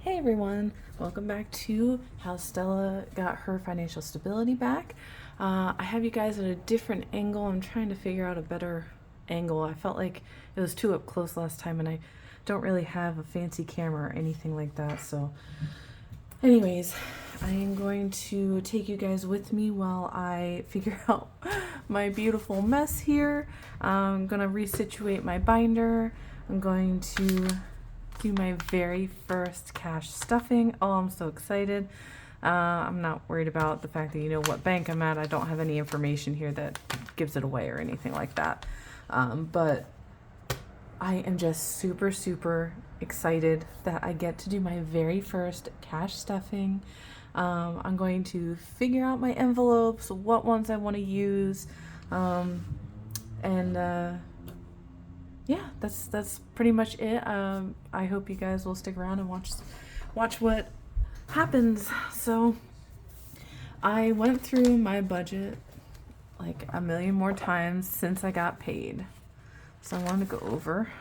Hey everyone, welcome back to how Stella got her financial stability back. I have you guys at a different angle. I'm trying to figure out a better angle. I felt like it was too up close last time and I don't really have a fancy camera or anything like that. So anyways, I am going to take you guys with me while I figure out my beautiful mess here. I'm going to resituate my binder. I'm going to do my very first cash stuffing. Oh, I'm so excited. I'm not worried about the fact that you know what bank I'm at. I don't have any information here that gives it away or anything like that. But I am just super, super excited that I get to do my very first cash stuffing. I'm going to figure out my envelopes, what ones I want to use, and yeah, that's pretty much it. I hope you guys will stick around and watch what happens. So I went through my budget like a million more times since I got paid. So I wanted to go over.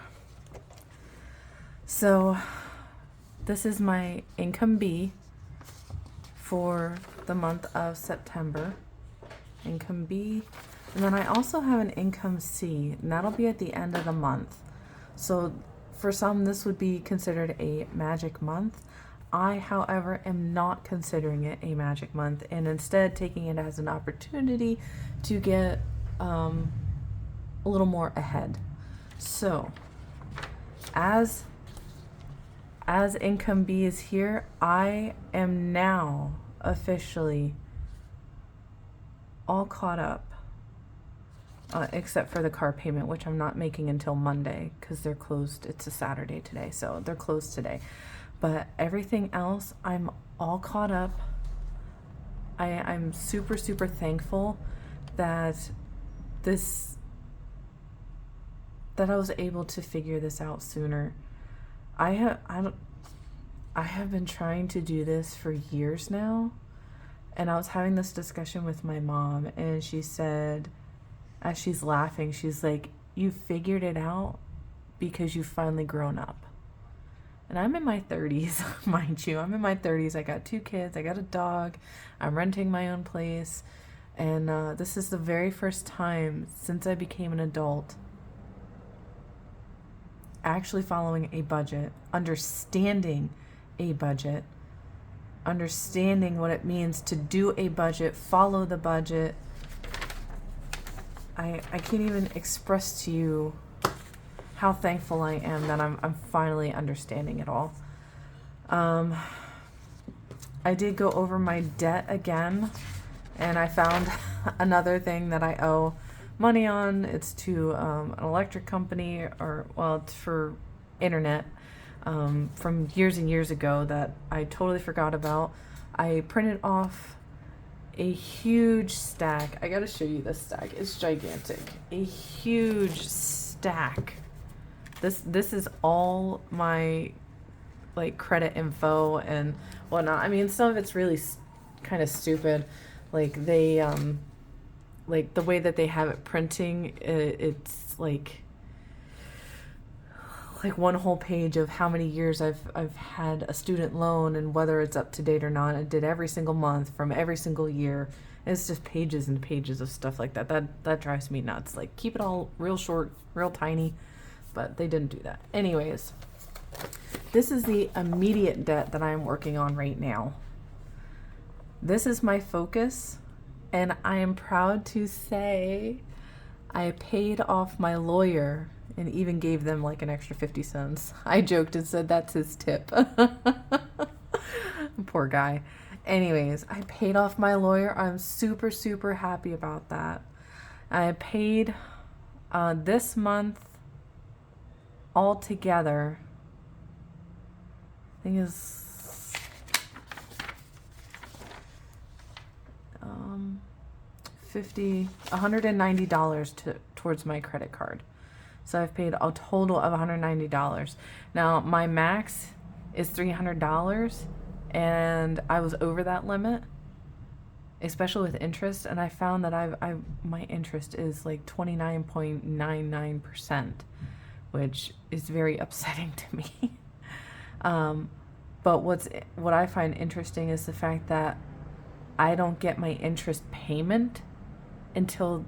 So this is my income B for the month of September. Income B. And then I also have an income C, and that'll be at the end of the month. So for some, this would be considered a magic month. I, however, am not considering it a magic month and instead taking it as an opportunity to get a little more ahead. So as income B is here, I am now officially all caught up. Except for the car payment, which I'm not making until Monday because they're closed. It's a Saturday today, so they're closed today. But everything else, I'm all caught up. I'm super, super thankful that I was able to figure this out sooner. I have been trying to do this for years now, and I was having this discussion with my mom, and she said, as she's laughing, she's like, you figured it out because you've finally grown up. And I'm in my 30s, mind you. I'm in my 30s. I got 2 kids. I got a dog. I'm renting my own place. And this is the very first time since I became an adult actually following a budget, understanding a budget, understanding what it means to do a budget, follow the budget. I can't even express to you how thankful I am that I'm finally understanding it all. I did go over my debt again, and I found another thing that I owe money on. It's to an electric company, it's for internet from years and years ago that I totally forgot about. I printed off a huge stack. I gotta show you this stack. It's gigantic. A huge stack. This is all my like credit info and whatnot. I mean, some of it's really kind of stupid. Like they like the way that they have it printing. It's like one whole page of how many years I've had a student loan and whether it's up to date or not. It did every single month from every single year. It's just pages and pages of stuff like that. That drives me nuts. Like, keep it all real short, real tiny, but they didn't do that. Anyways, this is the immediate debt that I'm working on right now. This is my focus, and I am proud to say I paid off my lawyer and even gave them like an extra 50 cents. I joked and said that's his tip. Poor guy. Anyways, I paid off my lawyer. I'm super, super happy about that. I paid this month altogether, I think is $190 towards my credit card. So I've paid a total of $190. Now my max is $300, and I was over that limit, especially with interest. And I found that my interest is like 29.99%, which is very upsetting to me. But what I find interesting is the fact that I don't get my interest payment until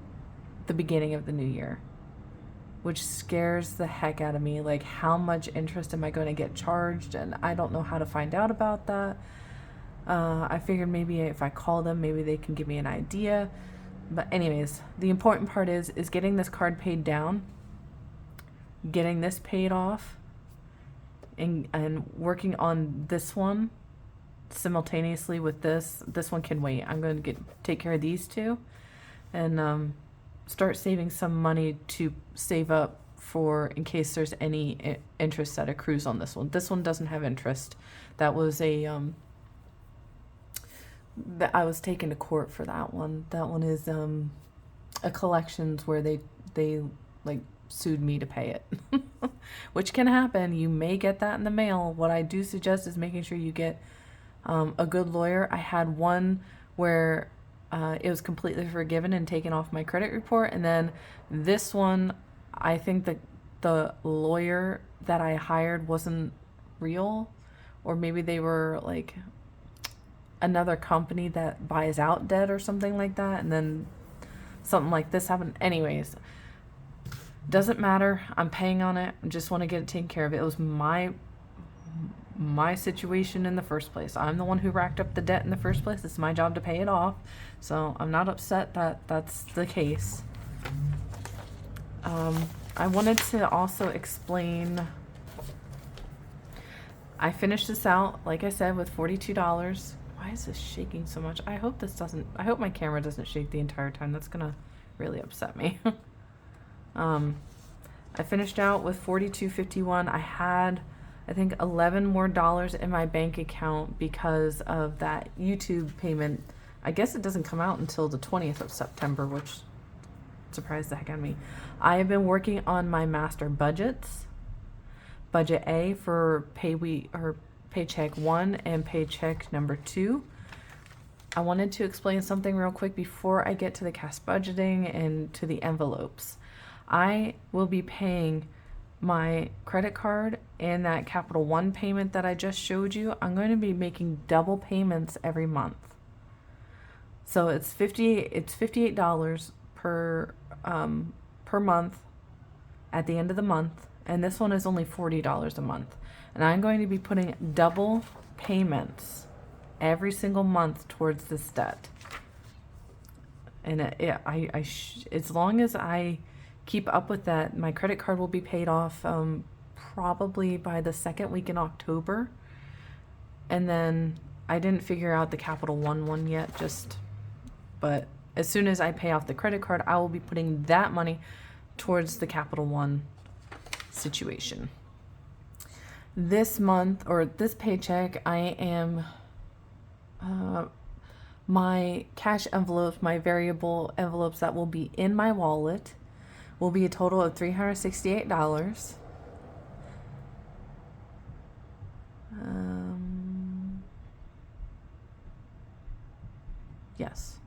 the beginning of the new year, which scares the heck out of me. Like, how much interest am I going to get charged? And I don't know how to find out about that. I figured maybe if I call them, maybe they can give me an idea. But anyways, the important part is getting this card paid down, getting this paid off, and working on this one simultaneously with this. This one can wait. I'm going to take care of these two, and start saving some money to save up for in case there's any interest that accrues on this one. This one doesn't have interest. That was that I was taken to court for that one. That one is a collections where they like sued me to pay it, which can happen. You may get that in the mail. What I do suggest is making sure you get a good lawyer. I had one where it was completely forgiven and taken off my credit report, and then this one, I think that the lawyer that I hired wasn't real, or maybe they were like another company that buys out debt or something like that, and then something like this happened. Anyways, doesn't matter. I'm paying on it. I just want to get it taken care of. It was my situation in the first place. I'm the one who racked up the debt in the first place. It's my job to pay it off. So I'm not upset that that's the case. I wanted to also explain, I finished this out, like I said, with $42. Why is this shaking so much? I hope I hope my camera doesn't shake the entire time. That's gonna really upset me. I finished out with $42.51. I had, I think, $11 more in my bank account because of that YouTube payment. I guess it doesn't come out until the 20th of September, which surprised the heck out of me. I have been working on my master budgets. Budget A for Paycheck 1 and Paycheck number 2. I wanted to explain something real quick before I get to the cash budgeting and to the envelopes. I will be paying my credit card and that Capital One payment that I just showed you. I'm going to be making double payments every month. So it's $58 per month at the end of the month, and this one is only $40 a month. And I'm going to be putting double payments every single month towards this debt. And as long as I keep up with that, my credit card will be paid off probably by the second week in October. And then I didn't figure out the Capital One yet, but as soon as I pay off the credit card, I will be putting that money towards the Capital One situation. This month, or this paycheck, I am my cash envelopes, my variable envelopes that will be in my wallet, will be a total of $368. Yes.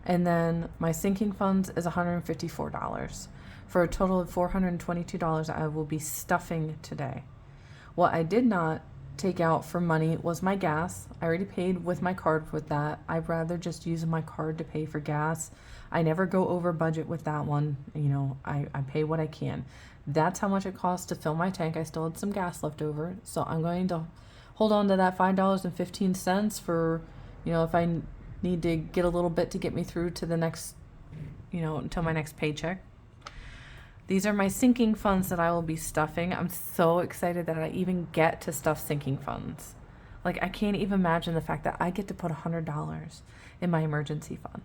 And then my sinking funds is $154. For a total of $422 I will be stuffing today. What I did not take out for money was my gas. I already paid with my card with that. I'd rather just use my card to pay for gas. I never go over budget with that one. You know, I pay what I can. That's how much it costs to fill my tank. I still had some gas left over, so I'm going to hold on to that $5.15 for, you know, if I need to get a little bit to get me through to the next, you know, until my next paycheck. These are my sinking funds that I will be stuffing. I'm so excited that I even get to stuff sinking funds. Like, I can't even imagine the fact that I get to put $100 in my emergency fund.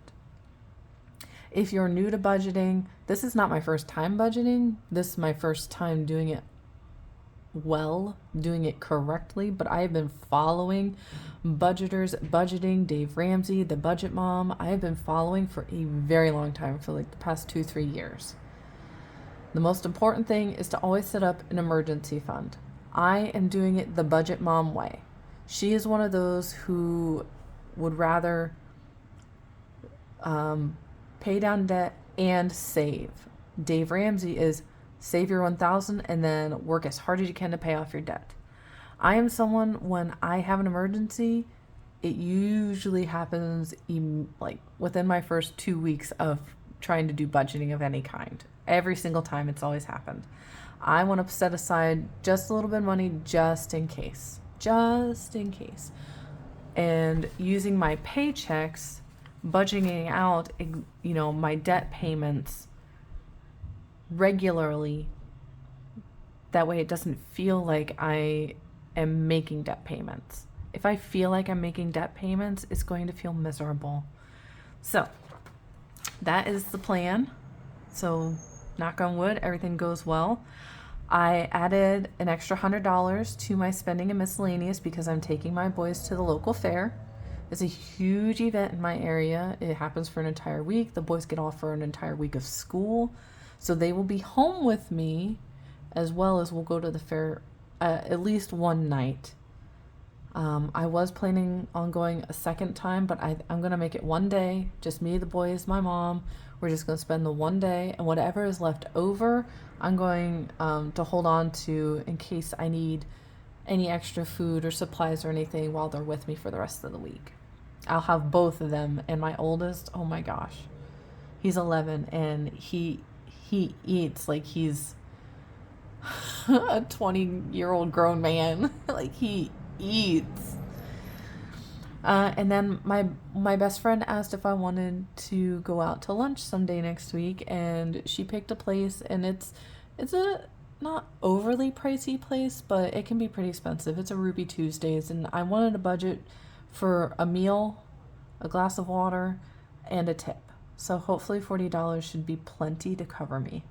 If you're new to budgeting, this is not my first time budgeting. This is my first time doing it well, doing it correctly, but I have been following budgeters budgeting, Dave Ramsey, the Budget Mom. I have been following for a very long time, for like the past 2-3 years. The most important thing is to always set up an emergency fund. I am doing it the Budget Mom way. She is one of those who would rather pay down debt and save. Dave Ramsey is save your $1,000 and then work as hard as you can to pay off your debt. I am someone, when I have an emergency, it usually happens like within my first 2 weeks of trying to do budgeting of any kind. Every single time it's always happened. I want to set aside just a little bit of money just in case. Just in case. And using my paychecks, budgeting out, my debt payments regularly. That way it doesn't feel like I am making debt payments. If I feel like I'm making debt payments, it's going to feel miserable. So that is the plan. So knock on wood, everything goes well. I added an extra $100 to my spending and miscellaneous because I'm taking my boys to the local fair. It's a huge event in my area. It happens for an entire week. The boys get off for an entire week of school. So they will be home with me, as well as we'll go to the fair at least one night. I was planning on going a second time, but I'm going to make it one day. Just me, the boys, my mom. We're just going to spend the one day, and whatever is left over, I'm going to hold on to in case I need any extra food or supplies or anything while they're with me for the rest of the week. I'll have both of them, and my oldest, oh my gosh, he's 11, and he eats like he's a 20-year-old grown man. Like, he eats. And then my best friend asked if I wanted to go out to lunch someday next week, and she picked a place, and it's a not overly pricey place, but it can be pretty expensive. It's a Ruby Tuesdays, and I wanted a budget for a meal, a glass of water, and a tip. So hopefully $40 should be plenty to cover me.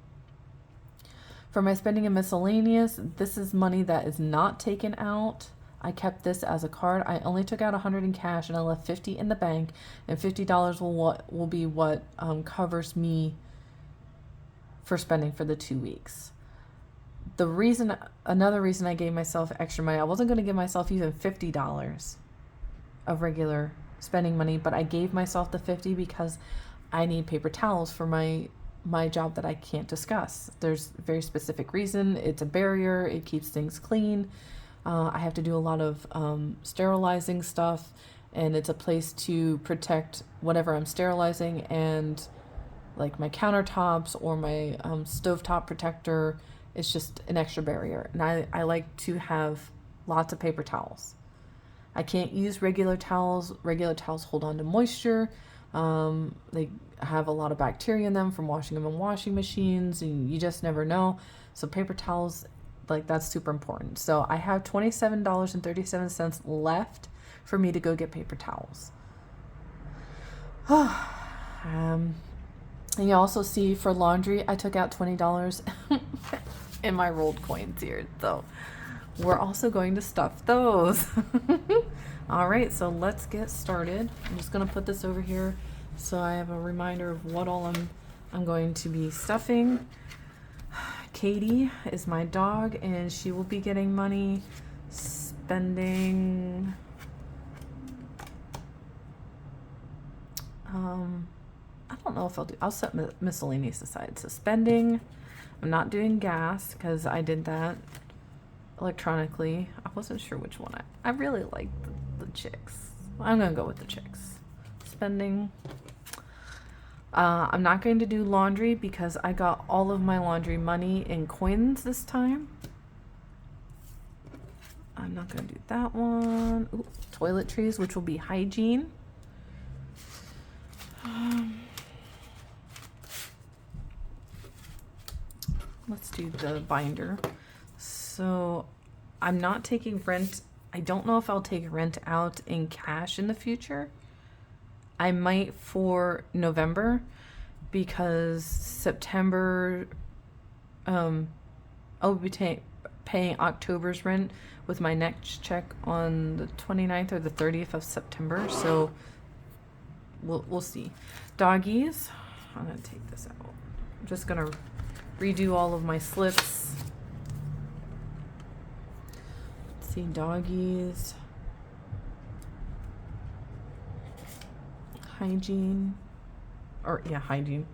For my spending and miscellaneous, this is money that is not taken out. I kept this as a card. I only took out $100 in cash, and I left $50 in the bank, and $50 will be what covers me for spending for the 2 weeks. Another reason I gave myself extra money, I wasn't going to give myself even $50 of regular spending money, but I gave myself the $50 because I need paper towels for my job that I can't discuss. There's a very specific reason. It's a barrier. It keeps things clean. I have to do a lot of sterilizing stuff, and it's a place to protect whatever I'm sterilizing, and like my countertops or my stovetop protector. It's just an extra barrier, and I like to have lots of paper towels. I can't use regular towels. Regular towels hold on to moisture. They have a lot of bacteria in them from washing them in washing machines, and you just never know. So paper towels, like, that's super important. So I have $27.37 left for me to go get paper towels. And you also see for laundry, I took out $20 in my rolled coins here. So we're also going to stuff those. All right, so let's get started. I'm just going to put this over here so I have a reminder of what all I'm going to be stuffing. Katie is my dog, and she will be getting money, spending I don't know if I'll set miscellaneous aside. So spending, I'm not doing gas because I did that electronically. I wasn't sure which one. I really like the chicks. I'm gonna go with the chicks. Spending, I'm not going to do laundry because I got all of my laundry money in coins this time. I'm not going to do that one. Ooh, toiletries, which will be hygiene. Let's do the binder. So I'm not taking rent. I don't know if I'll take rent out in cash in the future. I might for November, because September, I'll be paying October's rent with my next check on the 29th or the 30th of September. So we'll see. Doggies, I'm gonna take this out. I'm just gonna redo all of my slips. Let's see, doggies. Hygiene, hygiene.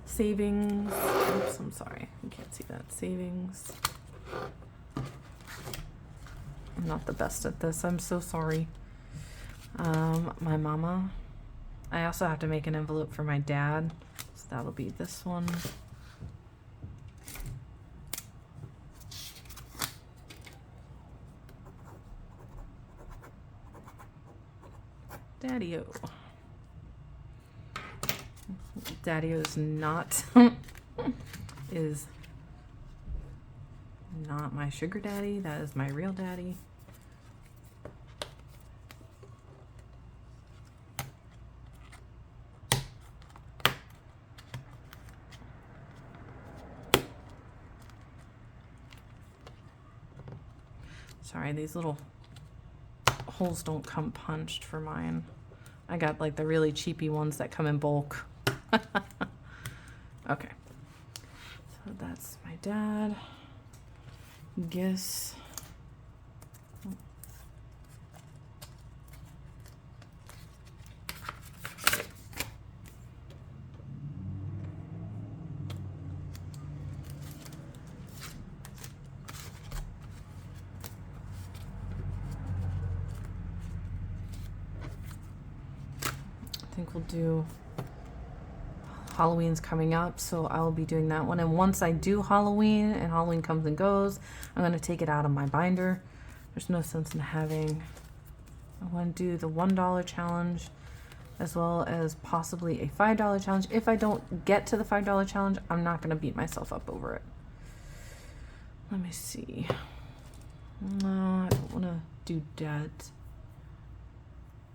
Savings. Oops, I'm sorry. You can't see that. Savings. I'm not the best at this. I'm so sorry. My mama. I also have to make an envelope for my dad. So that'll be this one. Daddy-o. Daddy-o is not is not my sugar daddy. That is my real daddy. Sorry, these little holes don't come punched for mine. I got like the really cheapy ones that come in bulk. Okay. So that's my dad. Guess. I think we'll do Halloween's coming up, so I'll be doing that one. And once I do Halloween and Halloween comes and goes, I'm going to take it out of my binder. There's no sense in having. I want to do the $1 challenge as well as possibly a $5 challenge. If I don't get to the $5 challenge, I'm not going to beat myself up over it. Let me see. No, I don't want to do debt.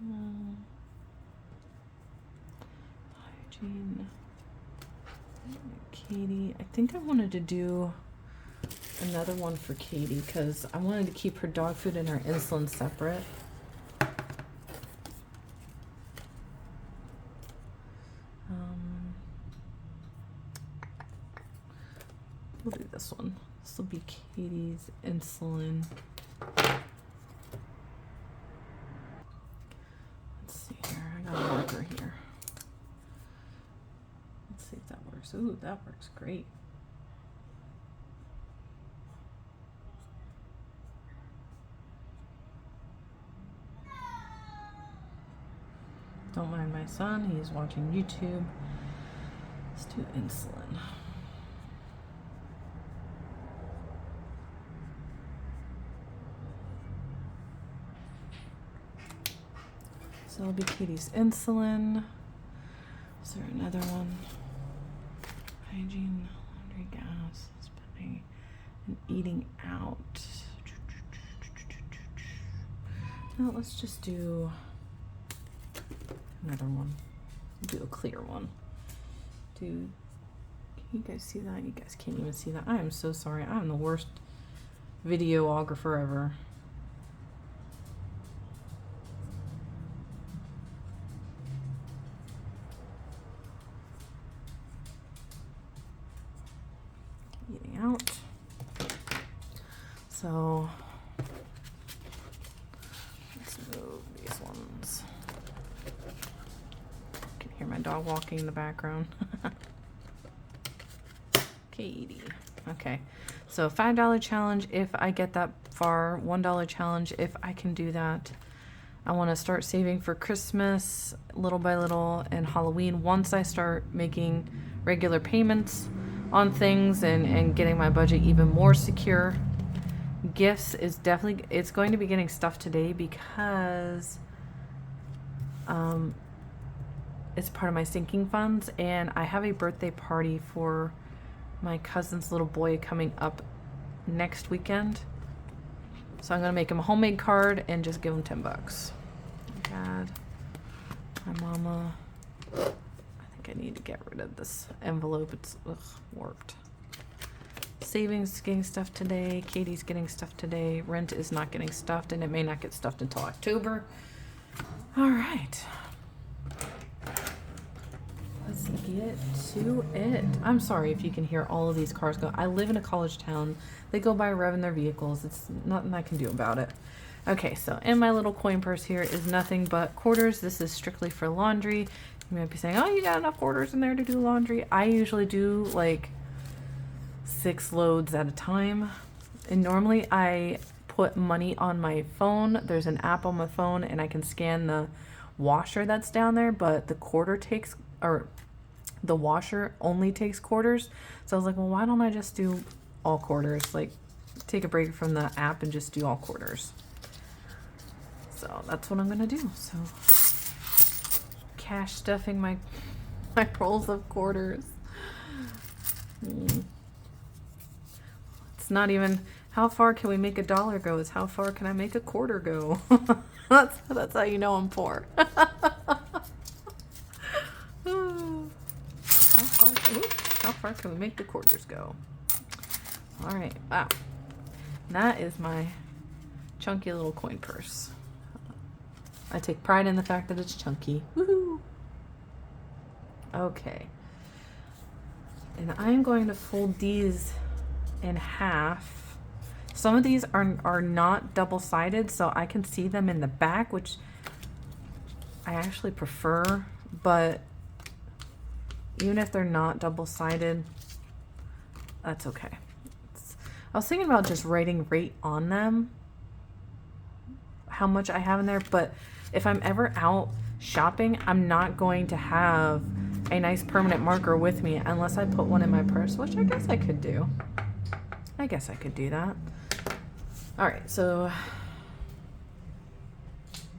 No. Hygiene. Katie, I think I wanted to do another one for Katie because I wanted to keep her dog food and her insulin separate. We'll do this one. This will be Katie's insulin. Let's see here. I got a marker here. Let's see if that works. Ooh, that works great. Don't mind my son. He's watching YouTube. Let's do insulin. So it'll be Katie's insulin. Is there another one? Hygiene, laundry, gas, spending, and eating out. No, let's just do another one. Do a clear one. Can you guys see that? You guys can't even see that. I am so sorry. I'm the worst videographer ever. Eating out. So let's move these ones. You can hear my dog walking in the background. Katie. Okay, so $5 challenge if I get that far, $1 challenge if I can do that. I want to start saving for Christmas little by little and Halloween once I start making regular payments on things and getting my budget even more secure. Gifts is definitely, it's going to be getting stuff today because it's part of my sinking funds, and I have a birthday party for my cousin's little boy coming up next weekend. So I'm gonna make him a homemade card and just give him $10. My dad, my mama. I think I need to get rid of this envelope. It's warped. Savings is getting stuffed today. Katie's getting stuffed today. Rent is not getting stuffed, and it may not get stuffed until October. All right. Let's get to it. I'm sorry if you can hear all of these cars go. I live in a college town. They go by revving their vehicles. It's nothing I can do about it. Okay, so in my little coin purse here is nothing but quarters. This is strictly for laundry. You might be saying, oh, you got enough quarters in there to do laundry. I usually do like 6 loads at a time. And normally I put money on my phone. There's an app on my phone and I can scan the washer that's down there, but the quarter takes, or the washer only takes quarters. So I was like, well, why don't I just do all quarters? Like, take a break from the app and just do all quarters. So that's what I'm gonna do. So cash stuffing my rolls of quarters. It's not even how far can we make a dollar go, it's how far can I make a quarter go. That's how you know I'm poor. How far can we make the quarters go? All right, wow. That is my chunky little coin purse. I take pride in the fact that it's chunky. Woohoo! Okay. And I'm going to fold these in half. Some of these are not double-sided, so I can see them in the back, which I actually prefer, but even if they're not double-sided, that's okay. I was thinking about just writing rate on them, how much I have in there, but if I'm ever out shopping, I'm not going to have a nice permanent marker with me unless I put one in my purse, which I guess I could do. I guess I could do that. All right, so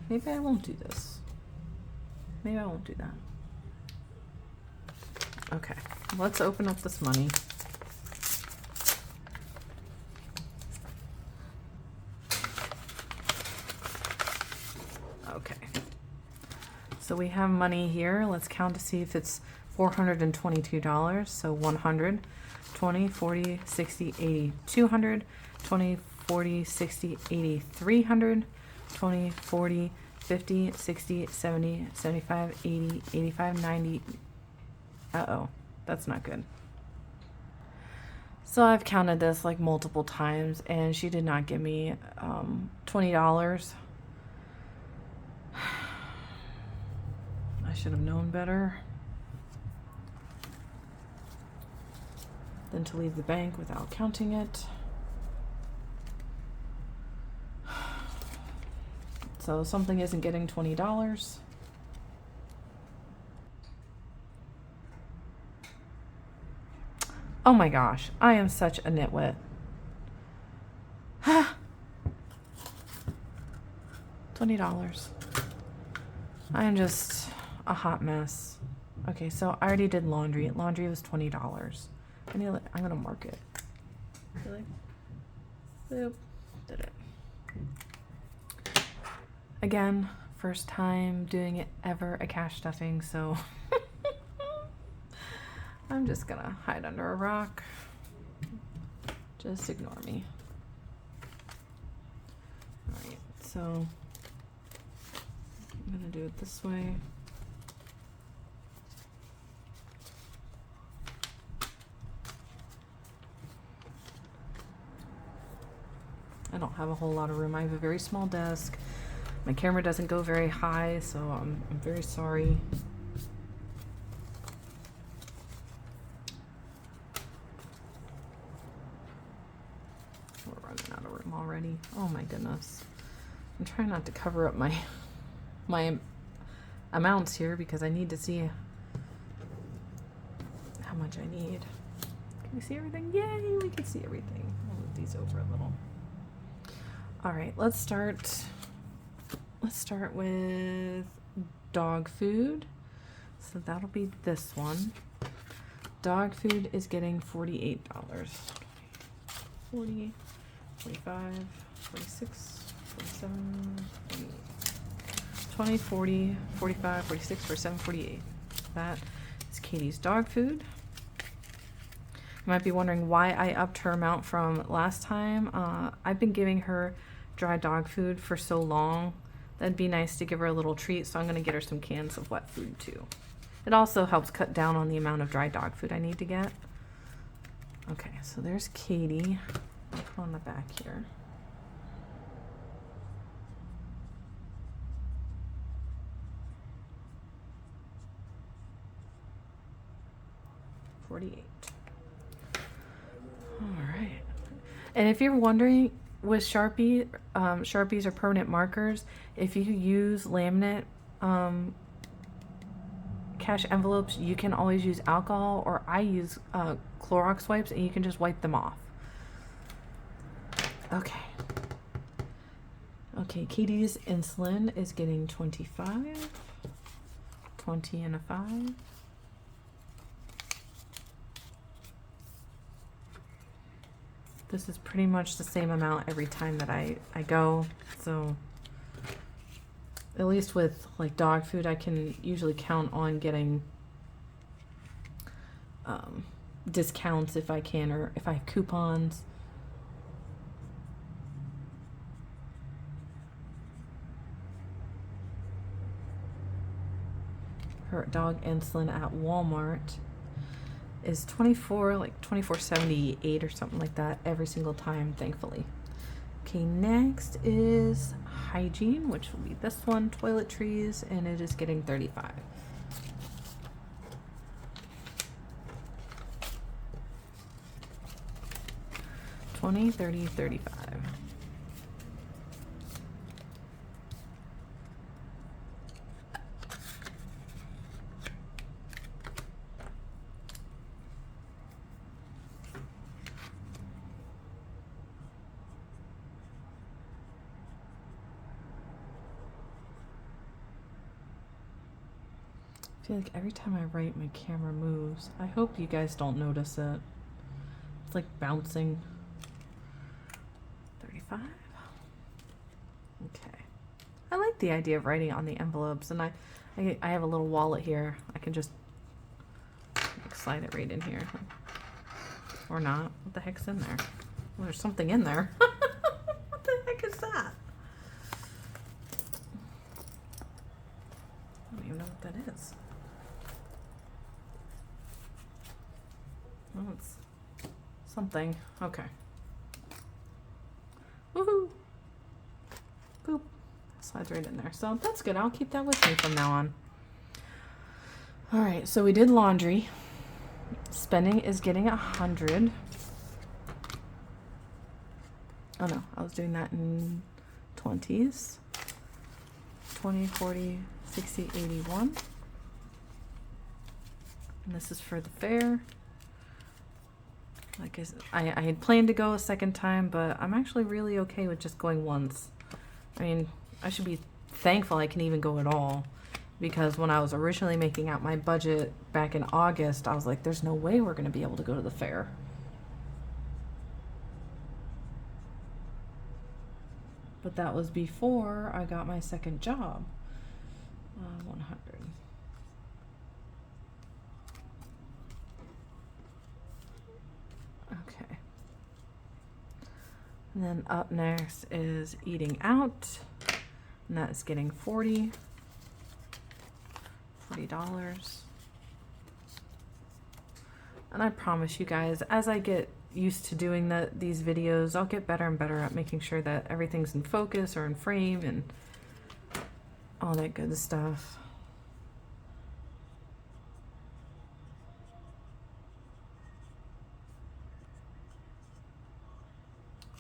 maybe I won't do this. Maybe I won't do that. Okay, let's open up this money. Okay, so we have money here. Let's count to see if it's $422. So 100, 20, 40, 60, 80, 200, 20, 40, 60, 80, 300, 20, 40, 50, 60, 70, 75, 80, 85, 90. Uh-oh, that's not good. So I've counted this like multiple times and she did not give me $20. I should have known better than to leave the bank without counting it. So something isn't getting $20. Oh my gosh, I am such a nitwit. $20. I am just a hot mess. Okay, so I already did laundry. Laundry was $20. I'm gonna mark it. Really? Boop. Did it. Again, first time doing it ever, a cash stuffing, so I'm just gonna hide under a rock. Just ignore me. Alright, so I'm gonna do it this way. I don't have a whole lot of room. I have a very small desk. My camera doesn't go very high, so I'm very sorry. We're running out of room already. Oh my goodness. I'm trying not to cover up my amounts here because I need to see how much I need. Can we see everything? Yay, we can see everything. I'll move these over a little. All right, let's start with dog food. So that'll be this one. Dog food is getting $48. 40, 45, 46, 47, 48. 20, 40, 45, 46, 47, 48. That is Katie's dog food. You might be wondering why I upped her amount from last time. I've been giving her dry dog food for so long. That'd be nice to give her a little treat, so I'm going to get her some cans of wet food too. It also helps cut down on the amount of dry dog food I need to get. Okay, so there's Katie. I'll put on the back here. $48. All right. And if you're wondering, with Sharpies or permanent markers, if you use laminate cash envelopes, you can always use alcohol, or I use Clorox wipes, and you can just wipe them off. Okay. Okay, Katie's insulin is getting 25, 20 and a 5. This is pretty much the same amount every time that I go, so at least with like dog food, I can usually count on getting discounts if I can, or if I have coupons. Her dog insulin at Walmart is 24.78 or something like that every single time, thankfully. Okay, next is hygiene, which will be this one, toiletries, and it is getting 35. $20, $30, $35. I feel like every time I write, my camera moves. I hope you guys don't notice it. It's like bouncing. 35. Okay. I like the idea of writing on the envelopes, and I have a little wallet here. I can just like, slide it right in here. Or not. What the heck's in there? Well, there's something in there. What the heck is that? I don't even know what that is. Oh, it's something. Okay. Woohoo! Boop. Slides right in there. So that's good. I'll keep that with me from now on. Alright, so we did laundry. Spending is getting 100. Oh no, I was doing that in 20s. 20, 40, 60, 81. And this is for the fair. Like I had planned to go a second time, but I'm actually really okay with just going once. I mean, I should be thankful I can even go at all, because when I was originally making out my budget back in August, I was like, there's no way we're going to be able to go to the fair. But that was before I got my second job. 100. Okay. And then up next is eating out, and that's getting $40. And I promise you guys, as I get used to doing these videos, I'll get better and better at making sure that everything's in focus or in frame and all that good stuff.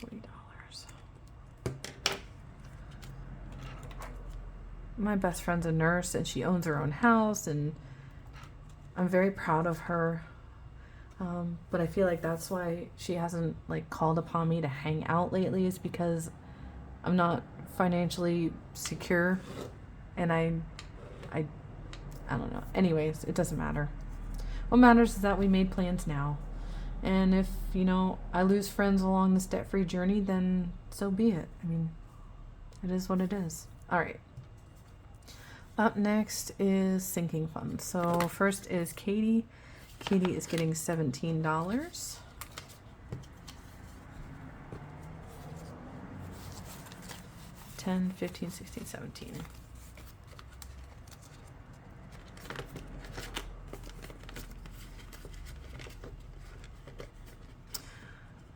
$40. My best friend's a nurse, and she owns her own house, and I'm very proud of her. But I feel like that's why she hasn't like called upon me to hang out lately, is because I'm not financially secure, and I don't know. Anyways, it doesn't matter. What matters is that we made plans now. And if, you know, I lose friends along this debt-free journey, then so be it. I mean, it is what it is. All right. Up next is sinking funds. So first is Katie. Katie is getting $17. $10, $15, $16, $17.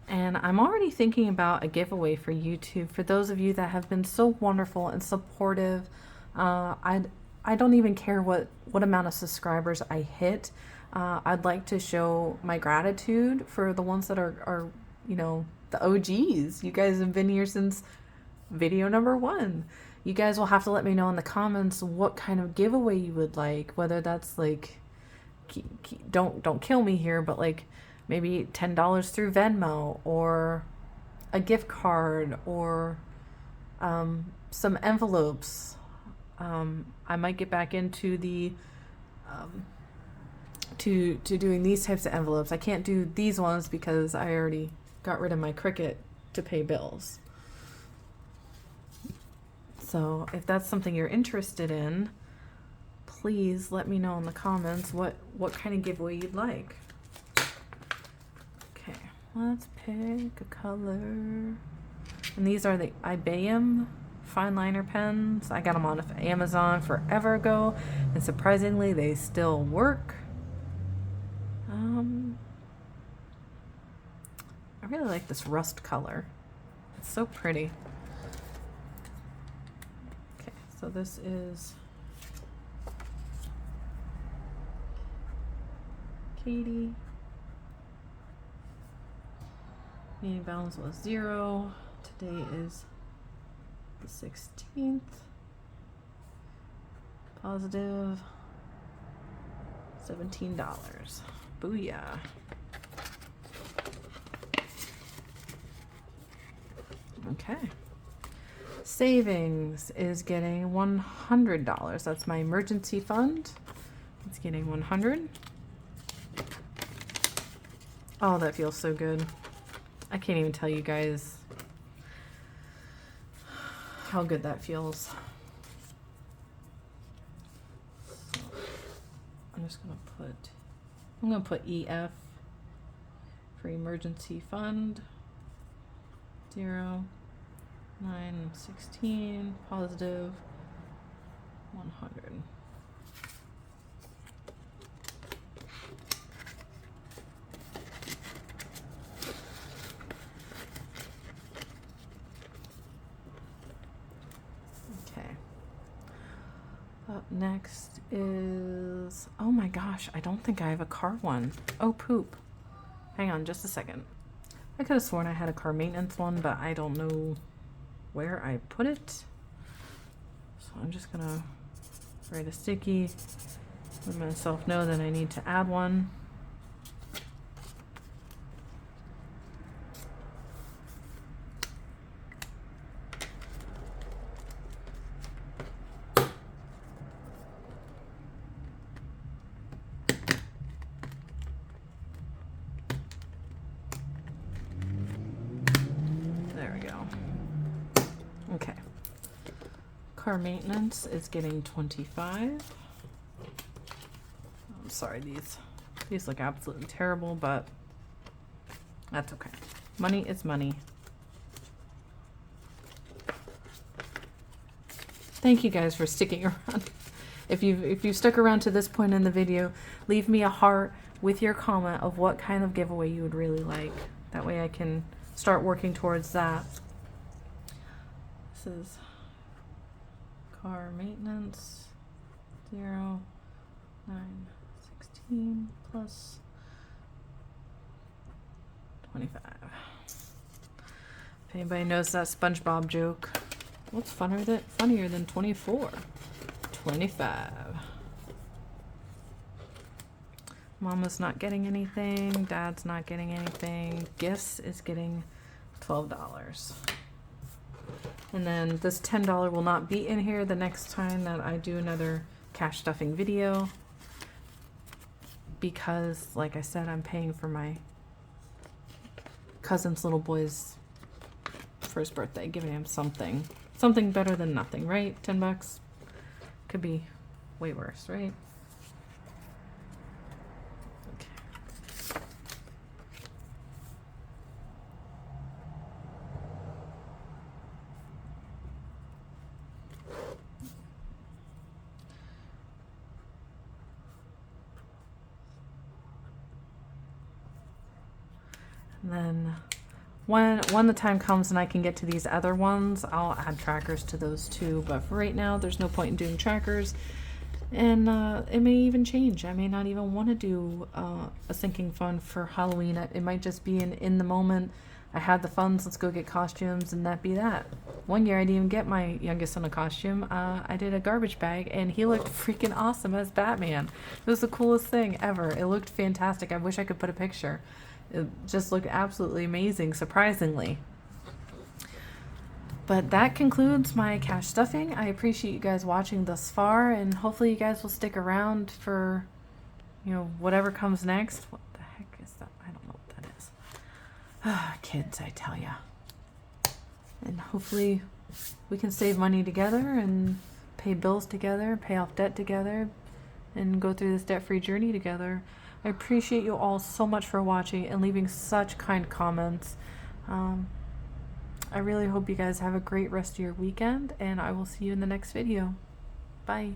And I'm already thinking about a giveaway for YouTube for those of you that have been so wonderful and supportive. I don't even care what amount of subscribers I hit. I'd like to show my gratitude for the ones that are the OGs. You guys have been here since video number 1. You guys will have to let me know in the comments what kind of giveaway you would like, whether that's like, don't kill me here, but like maybe $10 through Venmo, or a gift card, or some envelopes. I might get back into the to doing these types of envelopes. I can't do these ones because I already got rid of my Cricut to pay bills. So if that's something you're interested in, please let me know in the comments what kind of giveaway you'd like. Okay, let's pick a color. And these are the IBM fine liner pens. I got them on Amazon forever ago, and surprisingly they still work. I really like this rust color. It's so pretty. Okay, so this is Katie. Meeting balance was 0. Today is the 16th. Positive $17. Booyah. Okay. Savings is getting $100. That's my emergency fund. It's getting 100. Oh, that feels so good. I can't even tell you guys how good that feels. So I'm gonna put EF for emergency fund. 0, 9, 16, positive 100. Okay. Up next is, oh my gosh, I don't think I have a car one. Oh poop. Hang on just a second. I could have sworn I had a car maintenance one, but I don't know where I put it. So I'm just gonna write a sticky, let myself know that I need to add one. Okay. Car maintenance is getting 25. I'm sorry, these look absolutely terrible, but that's okay. Money is money. Thank you guys for sticking around. If you've stuck around to this point in the video, leave me a heart with your comment of what kind of giveaway you would really like. That way I can start working towards that. This is car maintenance, 0, 9, 16 plus 25. If anybody knows that SpongeBob joke, what's funnier than 24? 25. Mama's not getting anything, Dad's not getting anything, Gifts is getting $12. And then this $10 will not be in here the next time that I do another cash stuffing video, because like I said, I'm paying for my cousin's little boy's first birthday, giving him something better than nothing, right? 10 bucks could be way worse, right? And then when the time comes and I can get to these other ones, I'll add trackers to those too. But for right now, there's no point in doing trackers. And it may even change. I may not even want to do a sinking fund for Halloween. It might just be in the moment. I had the funds, let's go get costumes, and that be that. One year I didn't even get my youngest son a costume. I did a garbage bag, and he looked freaking awesome as Batman. It was the coolest thing ever. It looked fantastic. I wish I could put a picture. It just looked absolutely amazing, surprisingly. But that concludes my cash stuffing. I appreciate you guys watching thus far, and hopefully you guys will stick around for, whatever comes next. What the heck is that? I don't know what that is. Kids, I tell ya. And hopefully we can save money together and pay bills together, pay off debt together, and go through this debt-free journey together. I appreciate you all so much for watching and leaving such kind comments. I really hope you guys have a great rest of your weekend, and I will see you in the next video. Bye.